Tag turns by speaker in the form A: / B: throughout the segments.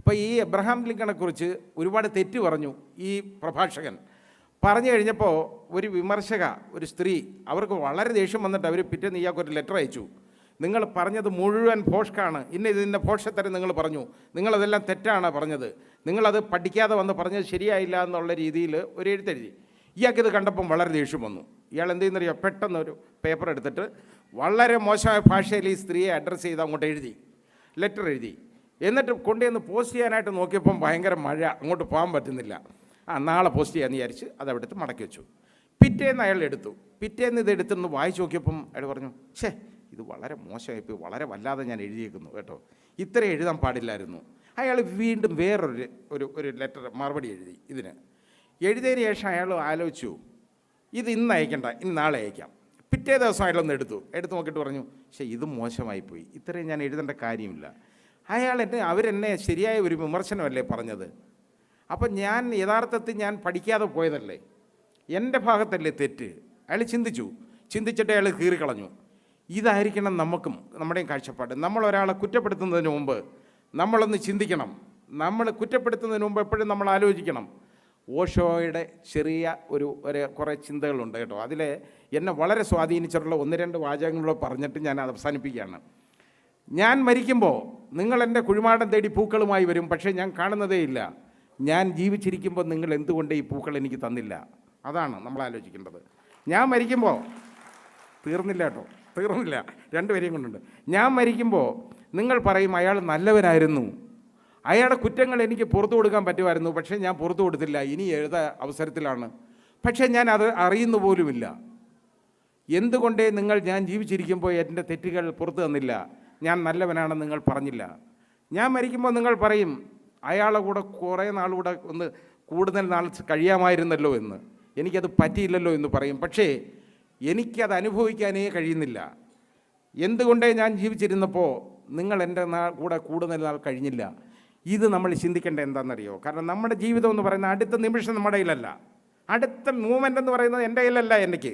A: അപ്പോൾ ഈ എബ്രഹാം ലിങ്കണെക്കുറിച്ച് ഒരുപാട് തെറ്റ് പറഞ്ഞു ഈ പ്രഭാഷകൻ. പറഞ്ഞു കഴിഞ്ഞപ്പോൾ ഒരു വിമർശക, ഒരു സ്ത്രീ, അവർക്ക് വളരെ ദേഷ്യം വന്നിട്ട് അവർ പിറ്റേന്ന് ഇയാൾക്കൊരു ലെറ്റർ അയച്ചു. നിങ്ങൾ പറഞ്ഞത് മുഴുവൻ ഭോഷ്കാണ്, ഇതിൻ്റെ ഭോഷത്തരം നിങ്ങൾ പറഞ്ഞു, നിങ്ങളതെല്ലാം തെറ്റാണ് പറഞ്ഞത്, നിങ്ങളത് പഠിക്കാതെ വന്ന് പറഞ്ഞത് ശരിയായില്ല എന്നുള്ള രീതിയിൽ ഒരു എഴുത്തെഴുതി. ഇയാൾക്കിത് കണ്ടപ്പം വളരെ ദേഷ്യം വന്നു. ഇയാൾ എന്ത് ചെയ്യുന്നറിയോ, പെട്ടെന്നൊരു പേപ്പർ എടുത്തിട്ട് വളരെ മോശമായ ഭാഷയിൽ ഈ സ്ത്രീയെ അഡ്രസ്സ് ചെയ്ത് അങ്ങോട്ട് എഴുതി, ലെറ്റർ എഴുതി. എന്നിട്ട് കൊണ്ടുവന്ന് പോസ്റ്റ് ചെയ്യാനായിട്ട് നോക്കിയപ്പം ഭയങ്കര മഴ, അങ്ങോട്ട് പോകാൻ പറ്റുന്നില്ല. നാളെ പോസ്റ്റ് ചെയ്യാമെന്ന് വിചാരിച്ച് അതെടുത്ത് മടക്കി വെച്ചു. പിറ്റേന്ന് അയാൾ എടുത്തു. പിറ്റേന്ന് ഇത് എടുത്തൊന്ന് വായിച്ച് നോക്കിയപ്പം അയാൾ പറഞ്ഞു, ഇത് വളരെ മോശമായിപ്പോയി, വളരെ വല്ലാതെ ഞാൻ എഴുതിയേക്കുന്നു കേട്ടോ, ഇത്ര എഴുതാൻ പാടില്ലായിരുന്നു. അയാൾ വീണ്ടും വേറൊരു ലെറ്റർ മറുപടി എഴുതി. എഴുതിയതിന് ശേഷം അയാൾ ആലോചിച്ചു, ഇത് ഇന്ന് അയക്കണ്ട, ഇനി നാളെ അയക്കാം. പിറ്റേ ദിവസം അയാളൊന്ന് എടുത്തു നോക്കിയിട്ട് പറഞ്ഞു, ഇത് മോശമായിപ്പോയി, ഇത്രയും ഞാൻ എഴുതേണ്ട കാര്യമില്ല. അവരെന്നെ ശരിയായ ഒരു വിമർശനമല്ലേ പറഞ്ഞത്. അപ്പം യഥാർത്ഥത്തിൽ ഞാൻ പഠിക്കാതെ പോയതല്ലേ, എൻ്റെ ഭാഗത്തല്ലേ തെറ്റ്. അയാൾ ചിന്തിച്ചിട്ട് അയാൾ കീറിക്കളഞ്ഞു. ഇതായിരിക്കണം നമുക്കും നമ്മുടെയും കാഴ്ചപ്പാട്. നമ്മൾ ഒരാളെ കുറ്റപ്പെടുത്തുന്നതിന് മുമ്പ് നമ്മളൊന്ന് ചിന്തിക്കണം. നമ്മൾ കുറ്റപ്പെടുത്തുന്നതിന് മുമ്പ് എപ്പോഴും നമ്മൾ ആലോചിക്കണം. ഓഷോയുടെ ചെറിയ കുറേ ചിന്തകളുണ്ട് കേട്ടോ. അതിൽ എന്നെ വളരെ സ്വാധീനിച്ചിട്ടുള്ള 1-2 വാചകങ്ങളോ പറഞ്ഞിട്ട് ഞാൻ അവസാനിപ്പിക്കുകയാണ്. ഞാൻ മരിക്കുമ്പോൾ നിങ്ങൾ എൻ്റെ കുഴിമാടം തേടി പൂക്കളുമായി വരും, പക്ഷേ ഞാൻ കാണുന്നതേ ഇല്ല. ഞാൻ ജീവിച്ചിരിക്കുമ്പോൾ നിങ്ങൾ എന്തുകൊണ്ട് ഈ പൂക്കൾ എനിക്ക് തന്നില്ല? അതാണ് നമ്മൾ ആലോചിക്കേണ്ടത്. ഞാൻ മരിക്കുമ്പോൾ തീർന്നില്ല 2 പേരെയും കൊണ്ടുണ്ട്. ഞാൻ മരിക്കുമ്പോൾ നിങ്ങൾ പറയും അയാൾ നല്ലവനായിരുന്നു, അയാളുടെ കുറ്റങ്ങൾ എനിക്ക് പുറത്തു കൊടുക്കാൻ പറ്റുമായിരുന്നു, പക്ഷേ ഞാൻ പുറത്തു കൊടുത്തില്ല, ഇനി അവസരത്തിലാണ്, പക്ഷേ ഞാൻ അത് അറിയുന്നു പോലുമില്ല. എന്തുകൊണ്ടേ ഞാൻ ജീവിച്ചിരിക്കുമ്പോൾ എൻ്റെ തെറ്റുകൾ പുറത്തു തന്നില്ല, ഞാൻ നല്ലവനാണെന്ന് നിങ്ങൾ പറഞ്ഞില്ല. ഞാൻ മരിക്കുമ്പോൾ നിങ്ങൾ പറയും അയാളെ കൂടെ കുറേ നാളുകൂടെ ഒന്ന് കൂടുതൽ നാൾ കഴിയാമായിരുന്നല്ലോ എന്ന്, എനിക്കത് പറ്റിയില്ലല്ലോ എന്ന് പറയും. പക്ഷേ എനിക്കത് അനുഭവിക്കാനേ കഴിയുന്നില്ല. എന്തുകൊണ്ടേ ഞാൻ ജീവിച്ചിരുന്നപ്പോൾ നിങ്ങൾ എൻ്റെ കൂടെ കൂടുതൽ നാൾ കഴിഞ്ഞില്ല. ഇത് നമ്മൾ ചിന്തിക്കേണ്ടത് എന്താണെന്നറിയോ? കാരണം നമ്മുടെ ജീവിതം എന്ന് പറയുന്നത് അടുത്ത നിമിഷം നമ്മുടെ കയ്യിലല്ല, അടുത്ത മൂമെൻ്റ് എന്ന് പറയുന്നത് എൻ്റെ കയ്യിലല്ല എനിക്ക്.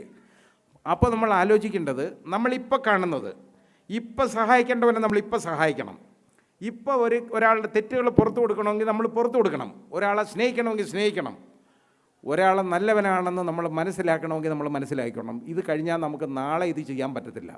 A: അപ്പോൾ നമ്മൾ ആലോചിക്കേണ്ടത്, നമ്മളിപ്പോൾ കാണുന്നത്, ഇപ്പം സഹായിക്കേണ്ടവനെ നമ്മളിപ്പോൾ സഹായിക്കണം. ഇപ്പോൾ ഒരാളുടെ തെറ്റുകൾ പുറത്തു കൊടുക്കണമെങ്കിൽ നമ്മൾ പുറത്തു കൊടുക്കണം. ഒരാളെ സ്നേഹിക്കണമെങ്കിൽ സ്നേഹിക്കണം. ഒരാളെ നല്ലവനാണെന്ന് നമ്മൾ മനസ്സിലാക്കണമെങ്കിൽ നമ്മൾ മനസ്സിലാക്കണം. ഇത് കഴിഞ്ഞാൽ നമുക്ക് നാളെ ഇത് ചെയ്യാൻ പറ്റത്തില്ല.